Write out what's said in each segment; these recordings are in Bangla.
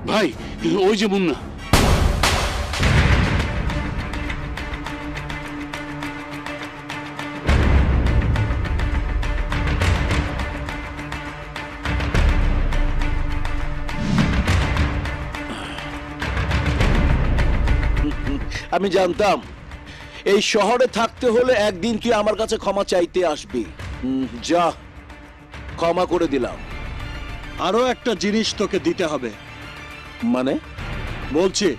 ভাই ওই যে মুন্না। আমি জানতাম এই শহরে থাকতে হলে একদিন তুই আমার কাছে ক্ষমা চাইতে আসবি। যা, ক্ষমা করে দিলাম। আরো একটা জিনিস তোকে দিতে হবে। মানে? বলছি,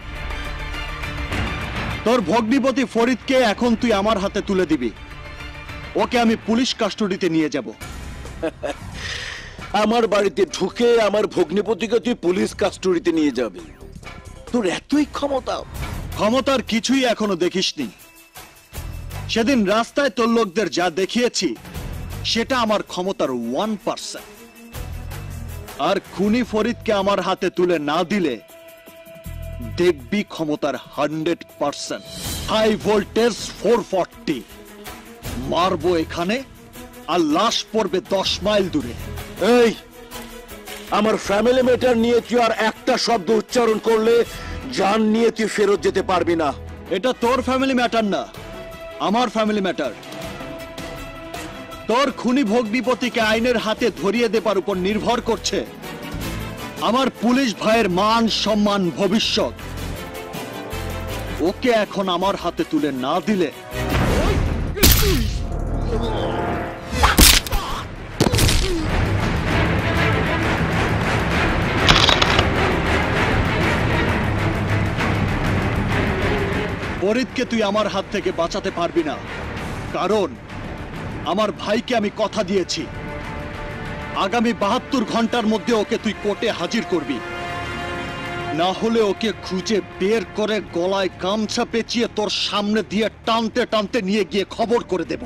তোর ভগ্নিপতি ফরিদকে এখন তুই আমার হাতে তুলে দিবি। ওকে আমি পুলিশ কাস্টডিতে নিয়ে যাব। আমার বাড়িতে ঢুকে আমার ভগ্নিপতিকে তুই পুলিশ কাস্টডিতে নিয়ে যাবি? তোর এতই ক্ষমতা? ক্ষমতার কিছুই এখনো দেখিসনি। সেদিন রাস্তায় তোর লোকদের যা দেখিয়েছি সেটা আমার ক্ষমতার 1%। আর খুনি ফরিদকে আমার হাতে তুলে না দিলে দেখবি ক্ষমতার 100%। হাই ভোল্টেজ 440 মারবো এখানে, আর লাশ পড়বে 10 মাইল দূরে। এই, আমার ফ্যামিলি ম্যাটার নিয়ে তুই আর একটা শব্দ উচ্চারণ করলে জান নিয়ে তুই ফেরত যেতে পারবি না। এটা তোর ফ্যামিলি ম্যাটার না, আমার ফ্যামিলি ম্যাটার। তোর খুনি ভগ্নিপতিকে আইনের হাতে ধরিয়ে দেবার উপর নির্ভর করছে আমার পুলিশ ভাইয়ের মান সম্মান ভবিষ্যৎ। ওকে এখন আমার হাতে তুলে না দিলে ফরিদকে তুই আমার হাত থেকে বাঁচাতে পারবি না। কারণ আমার ভাইকে আমি কথা দিয়েছি আগামী 72 ঘন্টার মধ্যে ওকে তুই কোর্টে হাজির করবি। না হলে ওকে খুঁজে বের করে গলায় গামছা পেঁচিয়ে তোর সামনে দিয়ে টানতে টানতে নিয়ে গিয়ে খবর করে দেব।